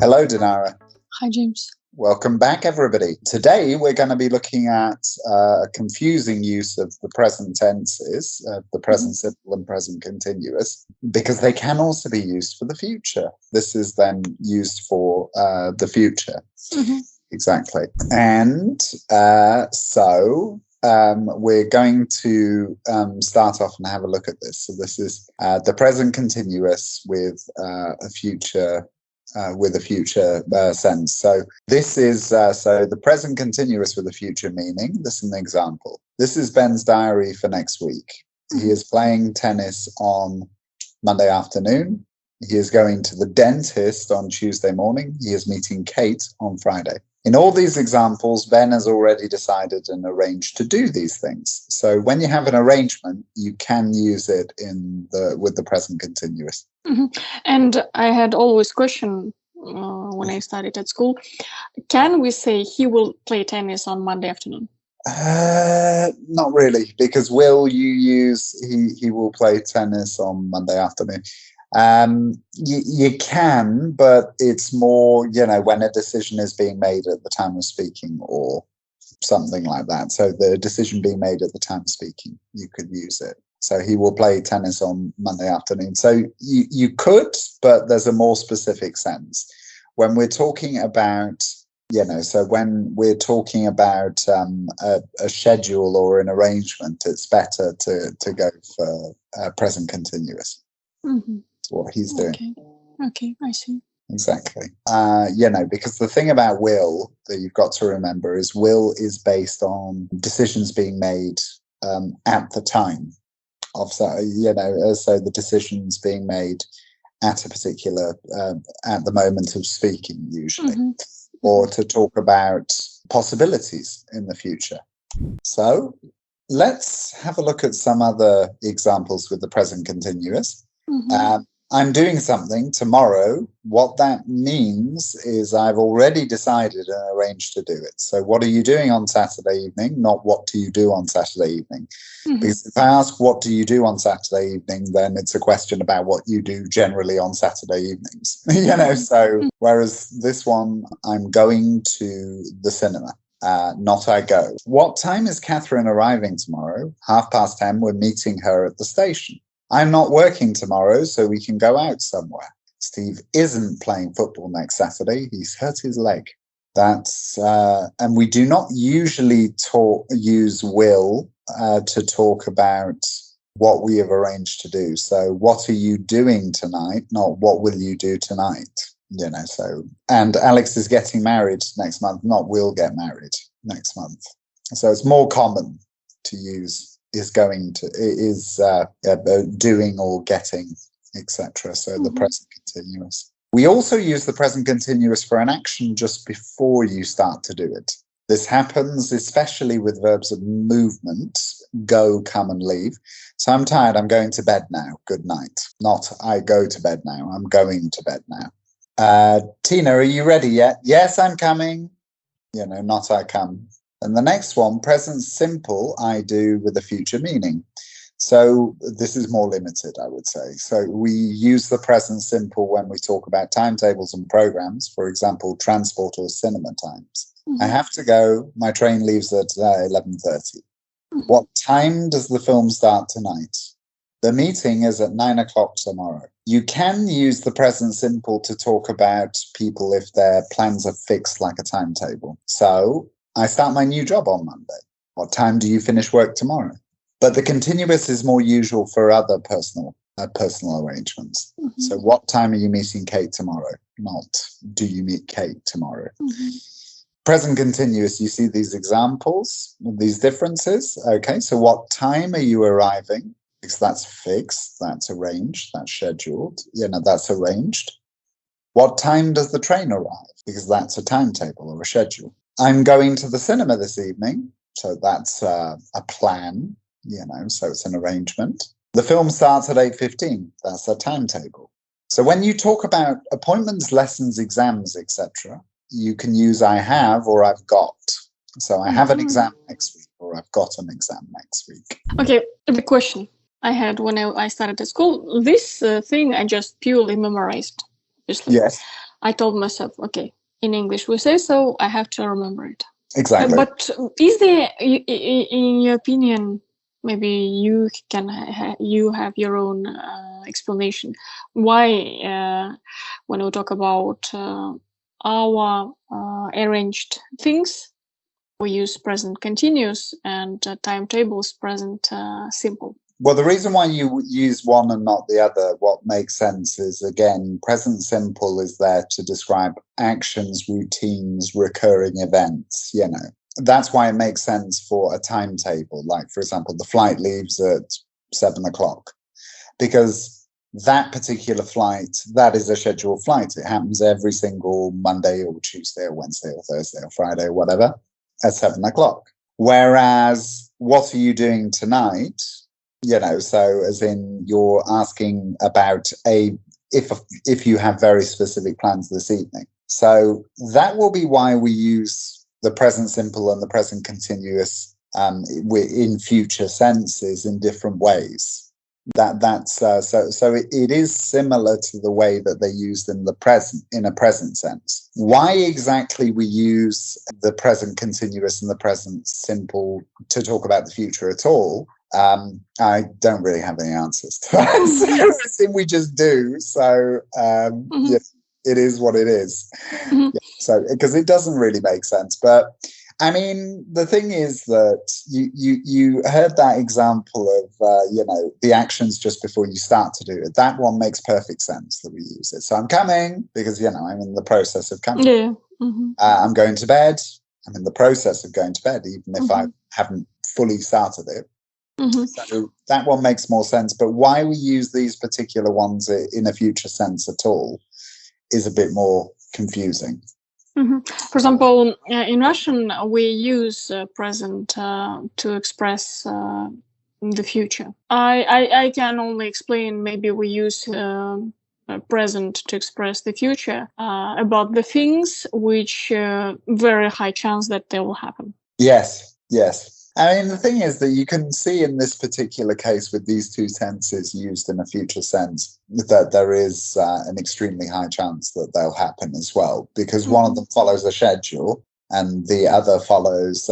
Hello, Dinara. Hi, James. Welcome back, everybody. Today, we're going to be looking at a confusing use of the present tenses, the present simple and present continuous, because they can also be used for the future. This is then used for the future. Exactly. And so we're going to start off and have a look at this. So this is the present continuous with a future sense. So this is so the present continuous with a future meaning. This is an example. This is Ben's diary for next week. He is playing tennis on Monday afternoon. He is going to the dentist on Tuesday morning. He is meeting Kate on Friday. In all these examples, Ben has already decided and arranged to do these things. So when you have an arrangement, you can use it with the present continuous. And I had always questioned when I studied at school, can we say he will play tennis on Monday afternoon? Not really, because will you use he will play tennis on Monday afternoon? You can, but it's more, when a decision is being made at the time of speaking or something like that. So the decision being made at the time of speaking, you could use it. So he will play tennis on Monday afternoon. So you could, but there's a more specific sense. When we're talking about, so when we're talking about a schedule or an arrangement, it's better to go for present continuous. That's what he's doing. Okay, I see. Exactly. Because the thing about will that you've got to remember is will is based on decisions being made at the time. So the decisions being made at a particular, at the moment of speaking, usually, or to talk about possibilities in the future. So let's have a look at some other examples with the present continuous. I'm doing something tomorrow. What that means is I've already decided and arranged to do it. So what are you doing on Saturday evening? Not what do you do on Saturday evening? Because if I ask what do you do on Saturday evening, then it's a question about what you do generally on Saturday evenings. So whereas this one, I'm going to the cinema. Not I go. What time is Catherine arriving tomorrow? 10:30. We're meeting her at the station. I'm not working tomorrow, so we can go out somewhere. Steve isn't playing football next Saturday. He's hurt his leg. That's and we do not usually use will to talk about what we have arranged to do. So what are you doing tonight? Not what will you do tonight? So, and Alex is getting married next month, not will get married next month. So it's more common to use doing or getting, etc. So the present continuous. We also use the present continuous for an action just before you start to do it. This happens especially with verbs of movement, go, come, and leave. So I'm tired, I'm going to bed now, good night. Not I go to bed now, I'm going to bed now. Tina, are you ready yet? Yes, I'm coming. Not I come. And the next one, present simple, I do with a future meaning. So this is more limited, I would say. So we use the present simple when we talk about timetables and programs, for example, transport or cinema times. I have to go. My train leaves at 11:30. What time does the film start tonight? The meeting is at 9:00 tomorrow. You can use the present simple to talk about people if their plans are fixed like a timetable. So I start my new job on Monday. What time do you finish work tomorrow? But the continuous is more usual for other personal arrangements. So what time are you meeting Kate tomorrow? Not do you meet Kate tomorrow? Present continuous, you see these examples, these differences. Okay, so what time are you arriving? Because that's fixed, that's arranged, that's scheduled. That's arranged. What time does the train arrive? Because that's a timetable or a schedule. I'm going to the cinema this evening. So that's a plan, so it's an arrangement. The film starts at 8:15. That's a timetable. So when you talk about appointments, lessons, exams, etc., you can use I have or I've got. So I have an exam next week or I've got an exam next week. Okay, the question I had when I started at school, this thing I just purely memorized. Obviously. Yes. I told myself, okay, in English we say so, I have to remember it. Exactly. But is there, in your opinion, maybe you can you have your own explanation why when we talk about our arranged things, we use present continuous and timetables present simple? Well, the reason why you use one and not the other, what makes sense is, again, present simple is there to describe actions, routines, recurring events, you know. That's why it makes sense for a timetable. Like, for example, the flight leaves at 7 o'clock, because that particular flight, that is a scheduled flight. It happens every single Monday or Tuesday or Wednesday or Thursday or Friday or whatever at 7 o'clock. Whereas, what are you doing tonight? You know, so as in you're asking about if you have very specific plans this evening. So that will be why we use the present simple and the present continuous in future senses in different ways. So it is similar to the way that they're used in the present, in a present sense. Why exactly we use the present continuous and the present simple to talk about the future at all, I don't really have any answers to that. So we just do. So yeah, it is what it is. Yeah, so because it doesn't really make sense. But I mean, the thing is that you heard that example of you know, the actions just before you start to do it. That one makes perfect sense that we use it. So I'm coming because, you know, I'm in the process of coming. Yeah. I'm going to bed. I'm in the process of going to bed, even if I haven't fully started it. So that one makes more sense. But why we use these particular ones in a future sense at all is a bit more confusing. For example, in Russian, we use present to express the future. I can only explain, maybe we use present to express the future about the things which very high chance that they will happen. Yes, yes. I mean, the thing is that you can see in this particular case with these two tenses used in a future sense that there is an extremely high chance that they'll happen as well, because one of them follows a schedule and the other follows,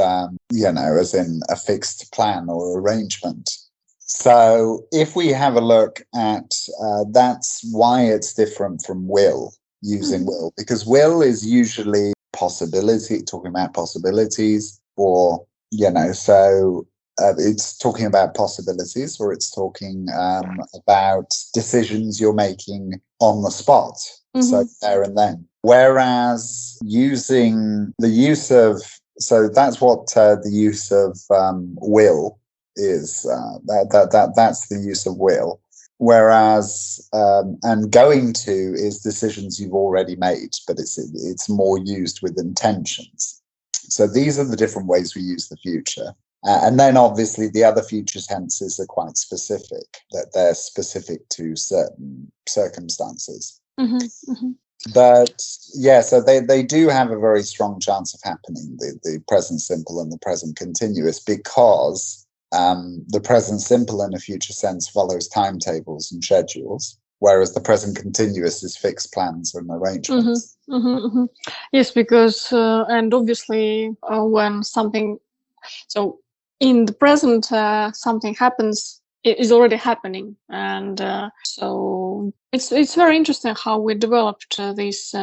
you know, as in a fixed plan or arrangement. So if we have a look at, that's why it's different from will, using will, because will is usually possibility, talking about possibilities, or you know, so it's talking about possibilities, or it's talking about decisions you're making on the spot, so there and then. Whereas using the use of, so that's what the use of will is. That's the use of will. Whereas and going to is decisions you've already made, but it's more used with intentions. So these are the different ways we use the future. And then obviously the other future tenses are quite specific, that they're specific to certain circumstances. But yeah, so they do have a very strong chance of happening, the present simple and the present continuous, because the present simple in a future sense follows timetables and schedules, whereas the present continuous is fixed plans and arrangements. Yes, because and obviously when something, so in the present something happens, it is already happening, and so it's very interesting how we developed these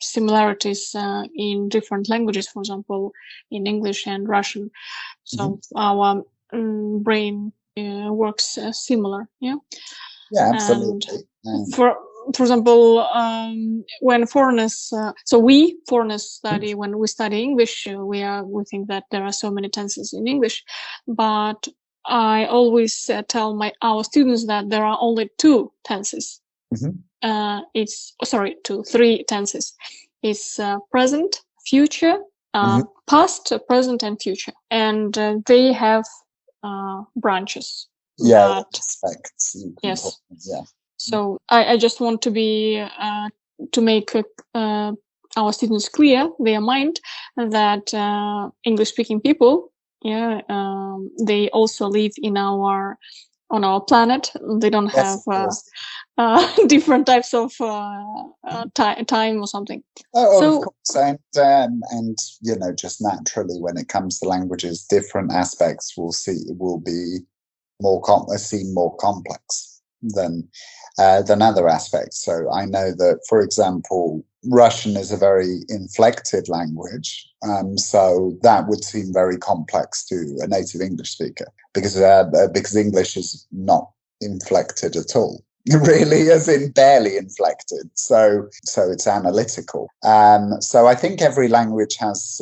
similarities in different languages. For example, in English and Russian, so our brain works similar. Yeah. Yeah, absolutely. And for example, when foreigners, so we foreigners study, when we study English, we think that there are so many tenses in English, but I always tell our students that there are only two tenses. Three tenses. It's present, future, past, present, and future, and they have branches. Yeah, aspects. Yes. Yeah. So I just want to be to make our students clear their mind that English-speaking people, they also live in our on our planet. They don't have Yes. different types of time or something. Oh, of course, and just naturally, when it comes to languages, different aspects will be seem more complex than other aspects. So I know that, for example, Russian is a very inflected language, so that would seem very complex to a native English speaker because English is not inflected at all. Really, as in barely inflected. So it's analytical. So I think every language has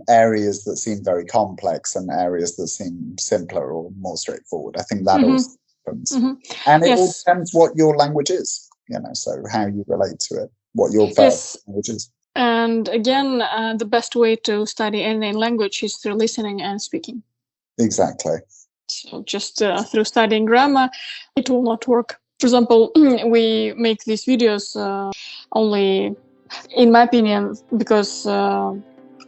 areas that seem very complex and areas that seem simpler or more straightforward. I think that also happens. And it all depends what your language is, so how you relate to it, what your first language is. And again, the best way to study any language is through listening and speaking. Exactly. So just through studying grammar, it will not work. For example, we make these videos only, in my opinion, because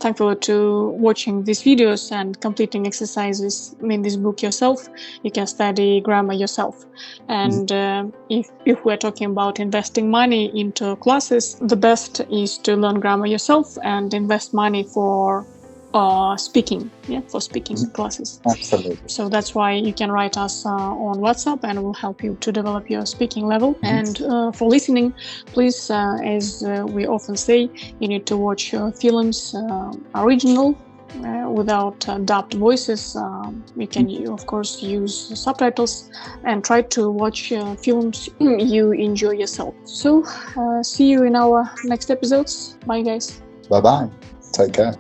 thankfully to watching these videos and completing exercises in this book yourself, you can study grammar yourself. And if we're talking about investing money into classes, the best is to learn grammar yourself and invest money for speaking classes. Absolutely. So that's why you can write us on WhatsApp and we'll help you to develop your speaking level. And for listening, please, as we often say, you need to watch films original without dubbed voices. You can, of course, use subtitles and try to watch films you enjoy yourself. So see you in our next episodes. Bye, guys. Bye-bye. Take care.